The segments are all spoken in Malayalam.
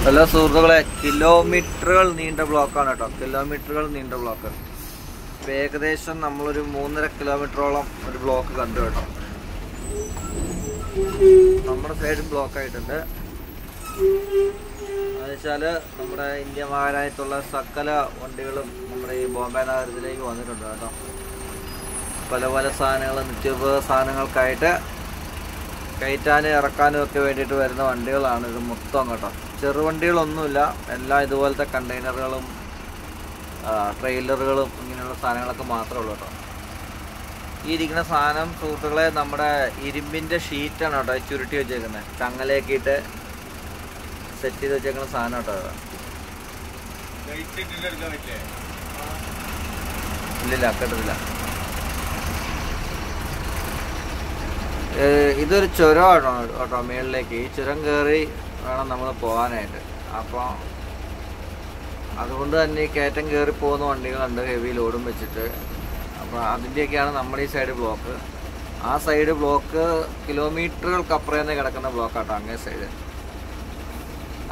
ഹലോ സുഹൃത്തുക്കളെ, കിലോമീറ്ററുകൾ നീണ്ട ബ്ലോക്കാണ് കേട്ടോ. കിലോമീറ്ററുകൾ നീണ്ട ബ്ലോക്ക്. ഇപ്പം ഏകദേശം നമ്മളൊരു 3.5 കിലോമീറ്ററോളം ഒരു ബ്ലോക്ക് കണ്ടു കേട്ടോ. നമ്മുടെ സൈഡ് ബ്ലോക്ക് ആയിട്ടുണ്ട്. എന്നുവെച്ചാൽ നമ്മുടെ ഇന്ത്യ മഹാരാജ്യത്തുള്ള സകല വണ്ടികളും നമ്മുടെ ഈ ബോംബെ നഗരത്തിലേക്ക് വന്നിട്ടുണ്ട് കേട്ടോ. പല പല സാധനങ്ങൾ, നിത്യോപയോഗ സാധനങ്ങൾക്കായിട്ട് കയറ്റാനും ഇറക്കാനും ഒക്കെ വേണ്ടിയിട്ട് വരുന്ന വണ്ടികളാണ് ഇത് മൊത്തം കേട്ടോ. ചെറുവണ്ടികളൊന്നുമില്ല, എല്ലാം ഇതുപോലത്തെ കണ്ടെയ്നറുകളും ട്രെയിലറുകളും ഇങ്ങനെയുള്ള സാധനങ്ങളൊക്കെ മാത്രമേ ഉള്ളൂ കേട്ടോ. ഈ ഇരിക്കുന്ന സാധനം സുഹൃത്തുക്കളെ നമ്മുടെ ഇരുമ്പിൻ്റെ ഷീറ്റാണ് കേട്ടോ. ചുരുട്ടി വെച്ചേക്കുന്നത്, ചങ്ങലയൊക്കെ ഇട്ട് സെറ്റ് ചെയ്ത് വെച്ചേക്കുന്ന സാധനം കേട്ടോ. ഇല്ലില്ല, കേട്ടില്ല. ഇതൊരു ചുരമാണ് കേട്ടോ മേളിലേക്ക്. ഈ ചുരം കയറി വേണം നമ്മൾ പോകാനായിട്ട്. അപ്പോൾ അതുകൊണ്ട് തന്നെ ഈ കയറ്റം കയറി പോകുന്ന വണ്ടികളുണ്ട് ഹെവി ലോഡും വെച്ചിട്ട്. അപ്പോൾ അതിൻ്റെയൊക്കെയാണ് നമ്മുടെ ഈ സൈഡ് ബ്ലോക്ക്. ആ സൈഡ് ബ്ലോക്ക് കിലോമീറ്ററുകൾക്കപ്പുറം തന്നെ കിടക്കുന്ന ബ്ലോക്കാട്ടോ അങ്ങേ സൈഡ്.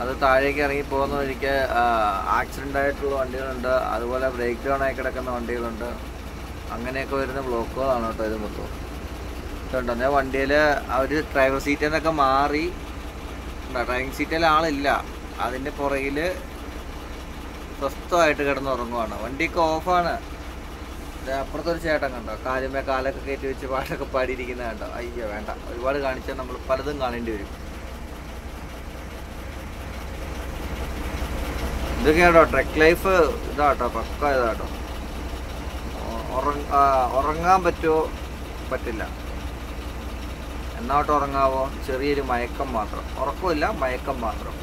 അത് താഴേക്ക് ഇറങ്ങി പോകുന്ന വഴിക്ക് ആക്സിഡൻ്റ് ആയിട്ടുള്ള വണ്ടികളുണ്ട്, അതുപോലെ ബ്രേക്ക് ഡൗൺ ആയി കിടക്കുന്ന വണ്ടികളുണ്ട്. അങ്ങനെയൊക്കെ വരുന്ന ബ്ലോക്കുകളാണ് കേട്ടോ ഇത് മൊത്തം. കണ്ടോ വണ്ടിയിൽ അവർ ഡ്രൈവർ സീറ്റിൽ നിന്നൊക്കെ മാറി, ഡ്രൈവിംഗ് സീറ്റിൽ ആളില്ല, അതിൻ്റെ പുറകിൽ സ്വസ്ഥമായിട്ട് കിടന്നുറങ്ങുവാണ്. വണ്ടിയൊക്കെ ഓഫാണ്. അപ്പുറത്തൊരു ചേട്ടൻ കണ്ടോ കാലുമേ കാലൊക്കെ കയറ്റി വെച്ച് പാട്ടൊക്കെ പാടിയിരിക്കുന്നത് കണ്ടോ. അയ്യോ വേണ്ട, ഒരുപാട് കാണിച്ചാൽ നമ്മൾ പലതും കാണേണ്ടി വരും. ഇതൊക്കെയാട്ടോ ട്രെക്ക് ലൈഫ്. ഇതാട്ടോ പക്ക ഇതാട്ടോ. ഉറങ്ങാൻ പറ്റുമോ? പറ്റില്ല. എന്നാട്ട് ഉറങ്ങാവോ? ചെറിയൊരു മയക്കം മാത്രം. ഉറക്കമില്ല, മയക്കം മാത്രം.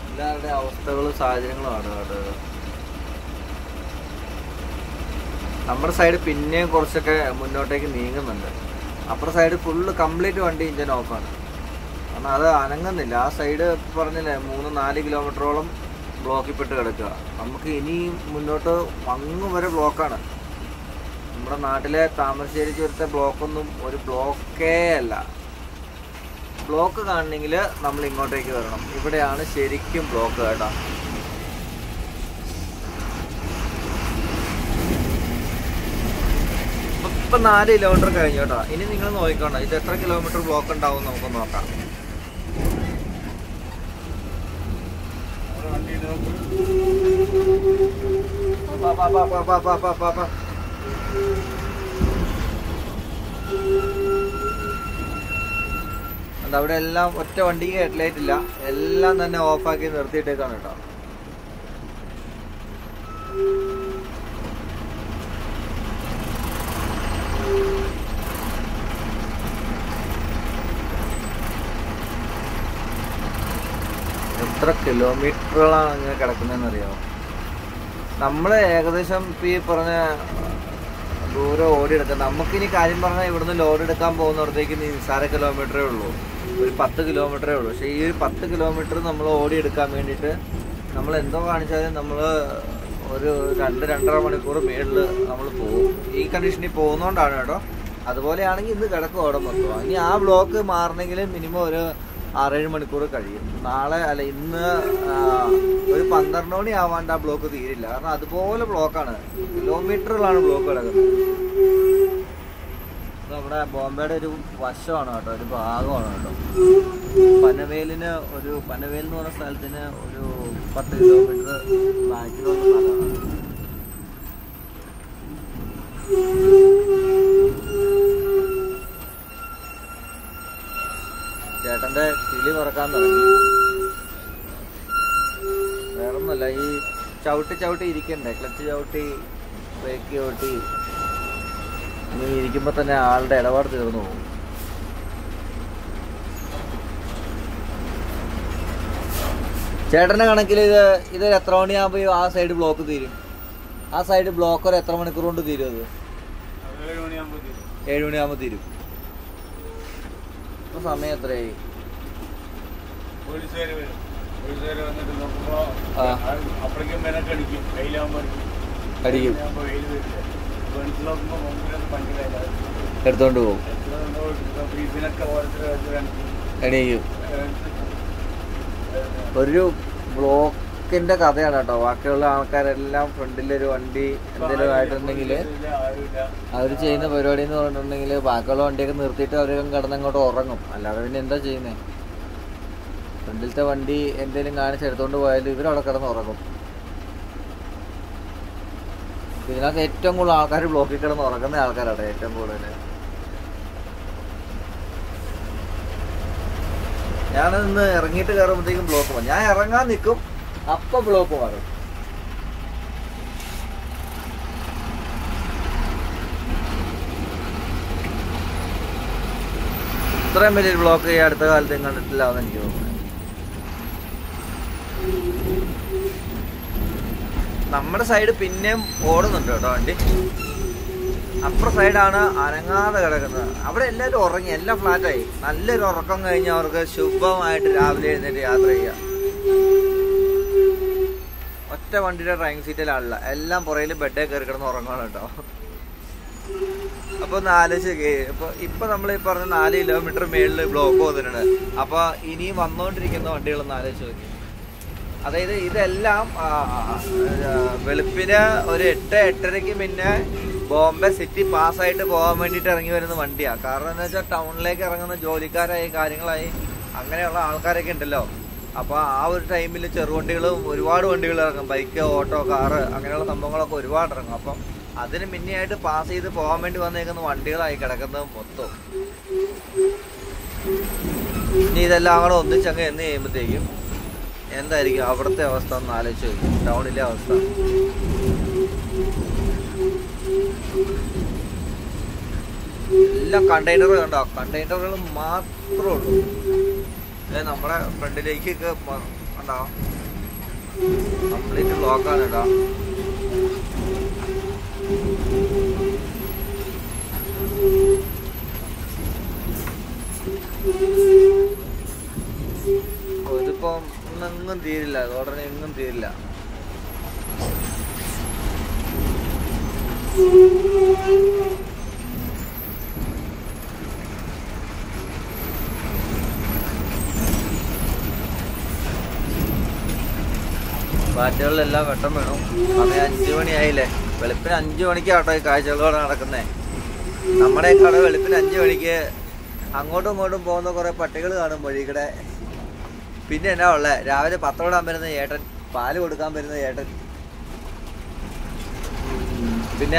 എല്ലാവരുടെ അവസ്ഥകളും സാഹചര്യങ്ങളുമാണ് കേട്ടോ. നമ്മുടെ സൈഡ് പിന്നെയും കുറച്ചൊക്കെ മുന്നോട്ടേക്ക് നീങ്ങുന്നുണ്ട്. അപ്പുറത്തെ സൈഡ് ഫുള്ള് കംപ്ലീറ്റ് വണ്ടി ഇഞ്ചൻ ഓഫാണ്. കാരണം അത് അനങ്ങുന്നില്ല. ആ സൈഡ് പറഞ്ഞില്ലേ 3-4 കിലോമീറ്ററോളം ബ്ലോക്കിൽ പെട്ട് കിടക്കുക. നമുക്ക് ഇനി മുന്നോട്ട് അങ്ങ് വരെ ബ്ലോക്കാണ്. നമ്മുടെ നാട്ടിലെ താമരശ്ശേരി ചുരത്തെ ബ്ലോക്കൊന്നും ഒരു ബ്ലോക്കേ അല്ല. ബ്ലോക്ക് കാണണമെങ്കിൽ നമ്മൾ ഇങ്ങോട്ടേക്ക് വരണം. ഇവിടെയാണ് ശരിക്കും ബ്ലോക്ക് കേട്ടോ. ഇപ്പം 4 കിലോമീറ്റർ കഴിഞ്ഞു കേട്ടോ. ഇനി നിങ്ങൾ നോക്കിക്കോണം ഇത് എത്ര കിലോമീറ്റർ ബ്ലോക്ക് ഉണ്ടാവും നമുക്ക് നോക്കാം. അവിടെ എല്ലാം ഒറ്റ വണ്ടിക്ക് ഹെഡ്ലൈറ്റ് ഇല്ല, എല്ലാം തന്നെ ഓഫാക്കി നിർത്തിയിട്ടേക്കാണ് കേട്ടോ. എത്ര കിലോമീറ്ററുകളാണ് ഇങ്ങനെ കിടക്കുന്നതെന്ന് അറിയാമോ? നമ്മൾ ഏകദേശം ഈ പറഞ്ഞ ദൂരം ഓടിയെടുക്കാം. നമുക്കിനി കാര്യം പറഞ്ഞാൽ ഇവിടുന്ന് ലോഡ് എടുക്കാൻ പോകുന്നിടത്തേക്ക് നിസ്സാര കിലോമീറ്ററേ ഉള്ളൂ, ഒരു 10 കിലോമീറ്ററേ ഉള്ളൂ. പക്ഷേ ഈ ഒരു 10 കിലോമീറ്റർ നമ്മൾ ഓടിയെടുക്കാൻ വേണ്ടിയിട്ട് നമ്മൾ എന്തോ കാണിച്ചാലും നമ്മൾ ഒരു 2-2.5 മണിക്കൂർ മേളിൽ നമ്മൾ പോകും. ഈ കണ്ടീഷനിൽ പോകുന്നതുകൊണ്ടാണ് കേട്ടോ. അതുപോലെയാണെങ്കിൽ ഇന്ന് കിടക്കും അവിടെ മൊത്തം. ഇനി ആ ബ്ലോക്ക് മാറണമെങ്കിൽ മിനിമം ഒരു 6-7 മണിക്കൂർ കഴിയും. നാളെ അല്ല ഇന്ന് ഒരു 12 മണി ആവാണ്ട് ആ ബ്ലോക്ക് തീരില്ല. കാരണം അതുപോലെ ബ്ലോക്കാണ്, കിലോമീറ്ററുകളാണ് ബ്ലോക്ക് കിടക്കുന്നത്. നമ്മുടെ ബോംബെയുടെ ഒരു വശമാണ് കേട്ടോ, ഒരു ഭാഗമാണ് കേട്ടോ. പനവേൽ എന്ന് പറഞ്ഞ സ്ഥലത്തിന് ഒരു 10 കിലോമീറ്റർ ബാക്കിലുള്ള സ്ഥലമാണ്. ചേട്ടൻ്റെ കിളി പറക്കാൻ തുടങ്ങി. വേറൊന്നുമല്ല, ഈ ചവിട്ടി ഇരിക്കണ്ടേ, ക്ലച്ച് ചവിട്ടി ബ്രേക്ക് ചവിട്ടി ഇങ്ങനെ ഇരിക്കുമ്പോൾ തന്നെ ആളുടെ ഇടപാട് തീർന്നു പോകും. ചേട്ടൻ്റെ കണക്കിൽ ഇത് എത്ര മണിയാകുമ്പോൾ ആ സൈഡ് ബ്ലോക്ക് തീരും? ആ സൈഡ് ബ്ലോക്ക് ഒരു എത്ര മണിക്കൂർ കൊണ്ട് തീരും? അത് 7 മണിയാകുമ്പോൾ തീരും. ഇപ്പൊ സമയം എത്രയായി? അടിക്കും, എടുത്തോണ്ട് പോകും. എണീക്കും. ഒരു ബ്ലോക്കിന്റെ കഥയാണ് കേട്ടോ. ബാക്കിയുള്ള ആൾക്കാരെല്ലാം ഫ്രണ്ടിലൊരു വണ്ടി എന്തെങ്കിലും ആയിട്ടുണ്ടെങ്കിൽ അവർ ചെയ്യുന്ന പരിപാടി എന്ന് പറഞ്ഞിട്ടുണ്ടെങ്കിൽ ബാക്കിയുള്ള വണ്ടിയൊക്കെ നിർത്തിയിട്ട് അവരൊക്കെ കിടന്നങ്ങോട്ട് ഉറങ്ങും. അല്ലാതെ പിന്നെ എന്താ ചെയ്യുന്നത്? ഫ്രണ്ടിലത്തെ വണ്ടി എന്തെങ്കിലും കാണിച്ചെടുത്തോണ്ട് പോയാലും ഇവരവിടെ കിടന്ന് ഉറങ്ങും. ഇതിനകത്ത് ഏറ്റവും കൂടുതൽ ആൾക്കാർ ബ്ലോക്കിൽ കിടന്ന് ഉറങ്ങുന്ന ആൾക്കാരാണ് ഏറ്റവും കൂടുതൽ. ഞാനിന്ന് ഇറങ്ങിയിട്ട് കയറുമ്പോഴത്തേക്കും ബ്ലോക്ക് പോകും. ഞാൻ ഇറങ്ങാൻ നിൽക്കും, അപ്പം ബ്ലോക്ക് മാറും. ഇത്രയും വലിയൊരു ബ്ലോക്ക് ഈ അടുത്ത കാലത്ത് കണ്ടിട്ടില്ല എന്ന് എനിക്ക് തോന്നുന്നത്. നമ്മുടെ സൈഡ് പിന്നെയും ഓടുന്നുണ്ട് കേട്ടോ വണ്ടി. അപ്പുറ സൈഡാണ് അനങ്ങാതെ കിടക്കുന്നത്. അവിടെ എല്ലാവരും ഉറങ്ങി, എല്ലാം ഫ്ലാറ്റായി. നല്ലൊരു ഉറക്കം കഴിഞ്ഞ് അവർക്ക് ശുഭമായിട്ട് രാവിലെ എഴുന്നേറ്റ് യാത്ര ചെയ്യാം. ഒറ്റ വണ്ടിയുടെ ഡ്രൈവിംഗ് സീറ്റിലാണില്ല, എല്ലാം പുറയിൽ ബെഡേ കയറി കിടന്ന് ഉറങ്ങണം കേട്ടോ. അപ്പൊ ഒന്ന് ആലോചിച്ച് ഇപ്പൊ നമ്മൾ ഈ പറഞ്ഞ 4 കിലോമീറ്റർ മേളിൽ ബ്ലോക്ക് വന്നിട്ടുണ്ട്. അപ്പൊ ഇനിയും വന്നുകൊണ്ടിരിക്കുന്ന വണ്ടികളൊന്ന് ആലോചിച്ച് നോക്കി. അതായത് ഇതെല്ലാം വെളുപ്പിന് ഒരു 8-8:30 പിന്നെ ബോംബെ സിറ്റി പാസ്സായിട്ട് പോകാൻ വേണ്ടിയിട്ട് ഇറങ്ങി വരുന്ന വണ്ടിയാണ്. കാരണം എന്താ വെച്ചാൽ ടൗണിലേക്ക് ഇറങ്ങുന്ന ജോലിക്കാരായി കാര്യങ്ങളായി അങ്ങനെയുള്ള ആൾക്കാരൊക്കെ ഉണ്ടല്ലോ. അപ്പോൾ ആ ഒരു ടൈമിൽ ചെറുവണ്ടികളും ഒരുപാട് വണ്ടികൾ ഇറങ്ങും. ബൈക്ക്, ഓട്ടോ, കാറ് അങ്ങനെയുള്ള സംഭവങ്ങളൊക്കെ ഒരുപാട് ഇറങ്ങും. അപ്പം അതിന് മുന്നെയായിട്ട് പാസ് ചെയ്ത് പോകാൻ വേണ്ടി വന്നേക്കുന്ന വണ്ടികളായി കിടക്കുന്നത് മൊത്തം. ഇനി ഇതെല്ലാം കൂടെ ഒന്നിച്ചങ്ങ് എന്ന് ചെയ്യുമ്പോഴത്തേക്കും എന്തായിരിക്കും അവിടുത്തെ അവസ്ഥ ഒന്ന് ആലോചിച്ച് നോക്കും. ടൗണിലെ അവസ്ഥ എല്ലാം കണ്ടെയ്നർ കണ്ടോ, കണ്ടെയ്നറുകൾ മാത്രമേ ഉള്ളൂ. നമ്മുടെ ഫ്രണ്ടിലേക്കൊക്കെ കണ്ടോ കംപ്ലീറ്റ് ബ്ലോക്കാണ് കേട്ടോ. ഇതിപ്പം ഒന്നെങ്ങും തീരില്ല, ഉടനെ എങ്ങും തീരില്ല. ബാറ്റുകളിലെല്ലാം വെട്ടം വേണം. സമയം 5 മണിയായില്ലേ. വെളുപ്പിന് 5 മണിക്കാട്ടോ ഈ കാഴ്ചകളോടെ നടക്കുന്നേ. നമ്മുടെ കട വെളുപ്പിന് 5 മണിക്ക് അങ്ങോട്ടും ഇങ്ങോട്ടും പോകുന്ന കുറെ പട്ടികൾ കാണും വഴിക്കടെ. പിന്നെ എന്നാ ഉള്ളത്, രാവിലെ പത്രോടാൻ വരുന്ന ഏട്ടൻ, പാല് കൊടുക്കാൻ വരുന്ന ഏട്ടൻ, പിന്നെ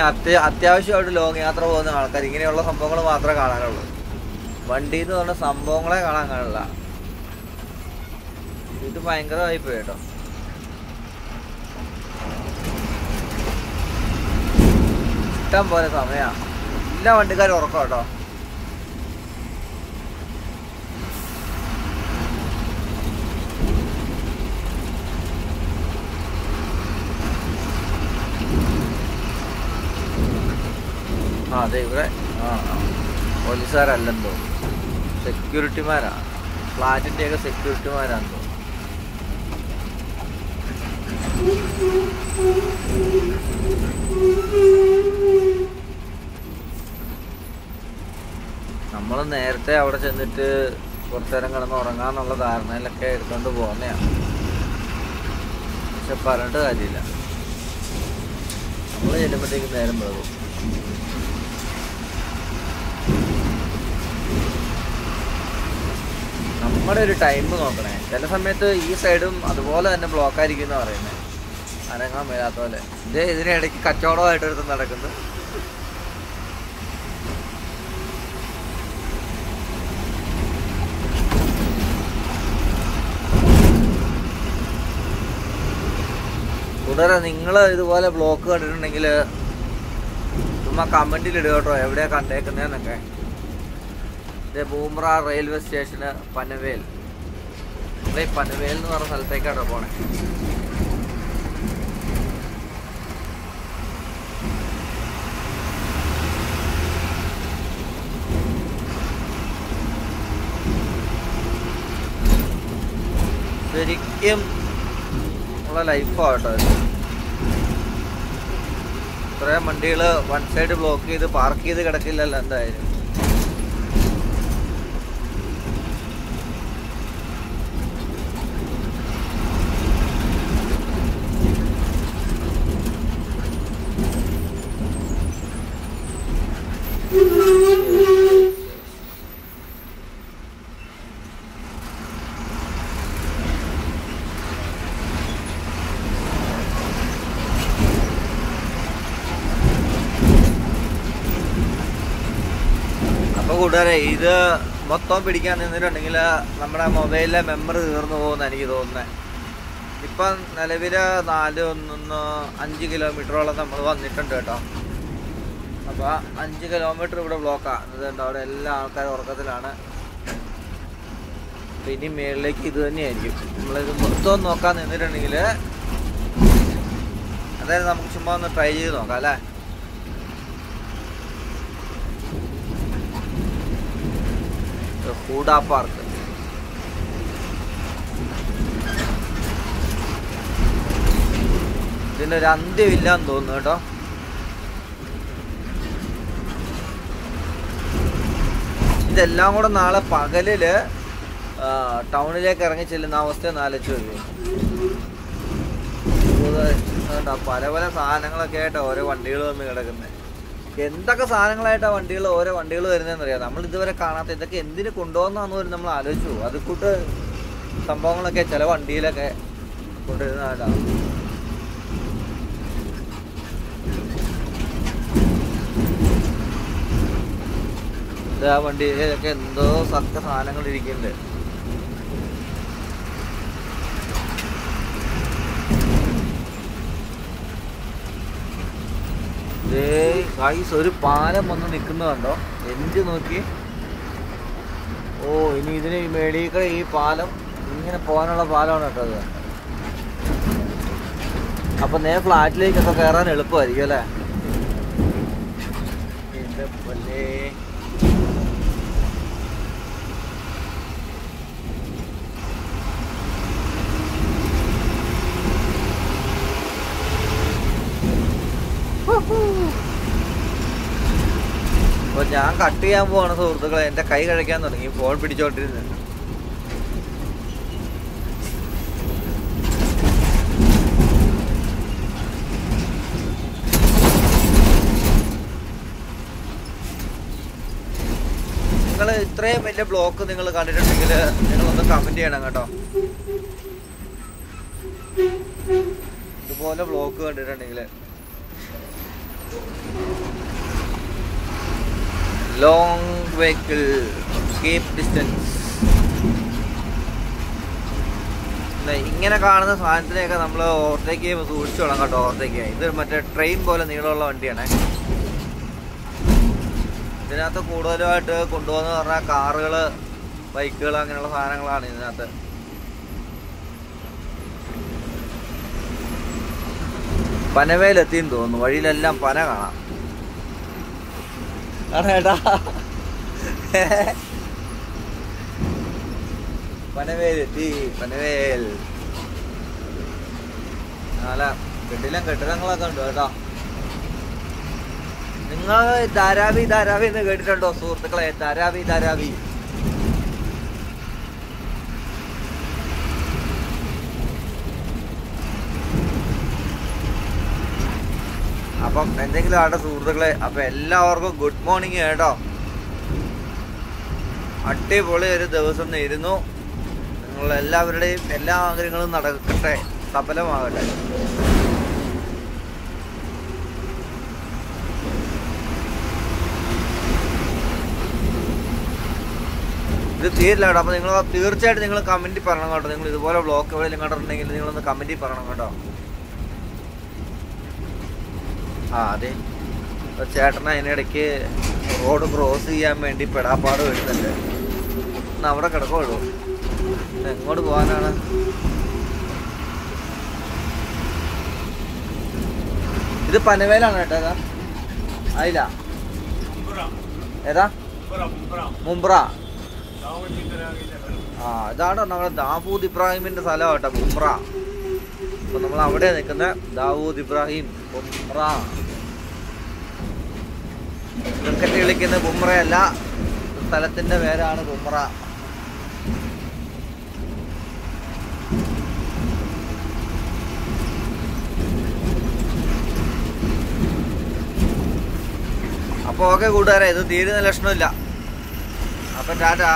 അത്യാവശ്യമായിട്ട് ലോങ് യാത്ര പോകുന്ന ആൾക്കാർ. ഇങ്ങനെയുള്ള സംഭവങ്ങൾ മാത്രമേ കാണാനുള്ളൂ. വണ്ടി എന്ന് പറഞ്ഞ സംഭവങ്ങളെ കാണാൻ കാണില്ല. ഇത് ഭയങ്കരമായി പോയി കേട്ടോ. ഇഷ്ടം പോലെ സമയമാണ്. എല്ലാ വണ്ടിക്കാരും ഉറക്കം കേട്ടോ. അതെ, ഇവിടെ പോലീസുകാരല്ലെന്തോ, സെക്യൂരിറ്റിമാരാണ്. ഫ്ലാറ്റിൻ്റെയൊക്കെ സെക്യൂരിറ്റിമാരാണെന്ന് തോന്നുന്നു. നമ്മൾ നേരത്തെ അവിടെ ചെന്നിട്ട് കുറച്ചേരം കിടന്ന് ഉറങ്ങാന്നുള്ള ധാരണയിലൊക്കെ എടുത്തോണ്ട് പോകുന്നതാണ്. പക്ഷെ പറഞ്ഞിട്ട് കാര്യമില്ല, നമ്മൾ ചെല്ലുമ്പോഴത്തേക്ക് നേരം പോകും. നമ്മുടെ ഒരു ടൈം നോക്കണേ. ചില സമയത്ത് ഈ സൈഡും അതുപോലെ തന്നെ ബ്ലോക്കായിരിക്കും എന്ന് പറയുന്നത്, അനങ്ങാൻ വരാത്ത പോലെ. ഇതിനിടയ്ക്ക് കച്ചവടമായിട്ടൊരുത്തം നടക്കുന്നു. കൂടാതെ നിങ്ങൾ ഇതുപോലെ ബ്ലോക്ക് കണ്ടിട്ടുണ്ടെങ്കിൽ ചുമ്മാ കമൻറ്റിലിടുക കേട്ടോ, എവിടെയാണ് കണ്ടേക്കുന്നതെന്നൊക്കെ. ഇത് ബൂമ്ര റെയിൽവേ സ്റ്റേഷന് പനവേൽ. നമ്മളീ പനവേൽ എന്ന് പറഞ്ഞ സ്ഥലത്തേക്കാണോ പോണേ. ശരിക്കും ഉള്ള ലൈഫാട്ടോ ഇത്. ഇത്രയും വണ്ടികൾ വൺ സൈഡ് ബ്ലോക്ക് ചെയ്ത് പാർക്ക് ചെയ്ത് കിടക്കില്ലല്ലോ എന്തായാലും. കൂട്ടുകാരെ ഇത് മൊത്തം പിടിക്കാൻ നിന്നിട്ടുണ്ടെങ്കിൽ നമ്മുടെ മൊബൈലിലെ മെമ്മറി തീർന്നു പോകുമെന്ന് എനിക്ക് തോന്നുന്നത്. ഇപ്പം നിലവിൽ 5 കിലോമീറ്ററോളം നമ്മൾ വന്നിട്ടുണ്ട് കേട്ടോ. അപ്പോൾ 5 കിലോമീറ്റർ ഇവിടെ ബ്ലോക്കാണ്. അതുകൊണ്ട് അവിടെ എല്ലാ ആൾക്കാരും ഉറക്കത്തിലാണ്. അപ്പം ഇനി മേളിലേക്ക് ഇത് തന്നെയായിരിക്കും. നമ്മളിത് മൊത്തം നോക്കാൻ നിന്നിട്ടുണ്ടെങ്കിൽ അതായത് നമുക്ക് ചുമ്മാ ഒന്ന് ട്രൈ ചെയ്ത് നോക്കാം അല്ലേ. ഹൂഡ പാർക്ക് ഇതിനൊരു അന്ത്യമില്ലാന്ന് തോന്നുന്നു കേട്ടോ. ഇതെല്ലാം കൂടെ നാളെ പകലില് ടൗണിലേക്ക് ഇറങ്ങി ചെല്ലുന്ന അവസ്ഥ ആലോചിച്ച് വരും. പല പല സാധനങ്ങളൊക്കെ ആയിട്ടാ ഓരോ വണ്ടികൾ വന്ന് കിടക്കുന്നത്. എന്തൊക്കെ സാധനങ്ങളായിട്ടാണ് ഓരോ വണ്ടികൾ വരുന്നതെന്ന് അറിയാം. നമ്മൾ ഇതുവരെ കാണാത്ത ഇതൊക്കെ എന്തിനു കൊണ്ടുപോകുന്നതെന്ന് പോലും നമ്മൾ ആലോചിച്ചു പോകും. അത് കൂട്ട് സംഭവങ്ങളൊക്കെ ചില വണ്ടിയിലൊക്കെ കൊണ്ടുവരുന്നതായിട്ടാണ്. ആ വണ്ടിയിലൊക്കെ എന്തോ സത്യ സാധനങ്ങൾ ഇരിക്കുന്നുണ്ട്. ഒരു പാലം വന്ന് നിൽക്കുന്നതുണ്ടോ? എന്ത് നോക്കി. ഓ ഇനി ഇതിന് മേടിക്കൂടെ ഈ പാലം ഇങ്ങനെ പോകാനുള്ള പാലമാണ് കേട്ടോ അത്. അപ്പൊ നേരെ ഫ്ലാറ്റിലേക്കൊക്കെ കയറാൻ എളുപ്പമായിരിക്കും അല്ലേ. എന്റെ പല്ലേ അപ്പോൾ ഞാൻ കട്ട് ചെയ്യാൻ പോവാണ് സുഹൃത്തുക്കളെ. എൻ്റെ കൈ കഴിക്കാൻ തുടങ്ങി ഫോൺ പിടിച്ചോണ്ടിരുന്ന്. നിങ്ങൾ ഇത്രയും വലിയ ബ്ലോക്ക് നിങ്ങൾ കണ്ടിട്ടുണ്ടെങ്കിൽ നിങ്ങളൊന്ന് കമൻറ്റ് ചെയ്യണം കേട്ടോ. ഇതുപോലെ ബ്ലോക്ക് കണ്ടിട്ടുണ്ടെങ്കിൽ ലോങ് വെഹിക്കിൾ കീപ് ഡിസ്റ്റൻസ്. ഇങ്ങനെ കാണുന്ന സാധനത്തിനെയൊക്കെ നമ്മൾ ഓവർടേക്ക് ചെയ്യുമ്പോൾ സൂക്ഷിച്ചു വേണം കേട്ടോ. ഓവർടേക്ക് ചെയ്യാൻ ഇത് മറ്റേ ട്രെയിൻ പോലെ നീളമുള്ള വണ്ടിയാണ്. ഇതിനകത്ത് കൂടുതലുമായിട്ട് കൊണ്ടുപോകുന്ന പറഞ്ഞാൽ കാറുകൾ, ബൈക്കുകൾ അങ്ങനെയുള്ള സാധനങ്ങളാണ് ഇതിനകത്ത്. പനവേലെത്തിന്ന് തോന്നുന്നു. വഴിയിലെല്ലാം പന കാണാം. ഏട്ടാ പനവേലെത്തി. പനവേൽ നല്ല കെട്ടിടങ്ങളൊക്കെ ഉണ്ട് കേട്ടോ. നിങ്ങൾ ധാരാവി എന്ന് കേട്ടിട്ടുണ്ടോ സുഹൃത്തുക്കളെ? ധാരാവി അപ്പം എന്തെങ്കിലും ആട്ടെ സുഹൃത്തുക്കളെ. അപ്പം എല്ലാവർക്കും ഗുഡ് മോർണിംഗ് കേട്ടോ. അടിപൊളി ഒരു ദിവസം നേരുന്നു. നിങ്ങളെല്ലാവരുടെയും എല്ലാ ആഗ്രഹങ്ങളും നടക്കട്ടെ, സഫലമാകട്ടെ. ഇത് തീരില്ല കേട്ടോ. അപ്പോൾ നിങ്ങൾ തീർച്ചയായിട്ടും നിങ്ങൾ കമൻറ്റിൽ പറയണം കേട്ടോ. നിങ്ങൾ ഇതുപോലെ ബ്ലോക്ക് എവിടെയെങ്കിലും കണ്ടിട്ടുണ്ടെങ്കിൽ നിങ്ങളൊന്ന് കമൻറ്റിൽ പറയണം കേട്ടോ. അതെ, ചേട്ടൻ അതിനിടയ്ക്ക് റോഡ് ക്രോസ് ചെയ്യാൻ വേണ്ടി പെടാപ്പാട് വരുന്നുണ്ട്. ഒന്ന് അവിടെ കിടക്കുള്ളൂ. എങ്ങോട്ട് പോകാനാണ്? ഇത് പനവേലാണ് കേട്ടോ. ഏതാ അതില ഏതാ മുംബ്ര. ഇതാണ് നമ്മുടെ ദാവൂദ് ഇബ്രാഹിമിന്റെ സ്ഥലം കേട്ടോ, മുംബ്ര. അപ്പൊ നമ്മൾ അവിടെ നിൽക്കുന്ന ദാവൂദ് ഇബ്രാഹിം ബുംറ. ക്രിക്കറ്റ് കളിക്കുന്ന ബുംറയല്ല, സ്ഥലത്തിന്റെ പേരാണ് ബുംറ. അപ്പോൾ ഓക്കെ കൂട്ടുകാരെ, ഇത് തീരുന്ന ലക്ഷണമില്ല. അപ്പം ടാറ്റാ.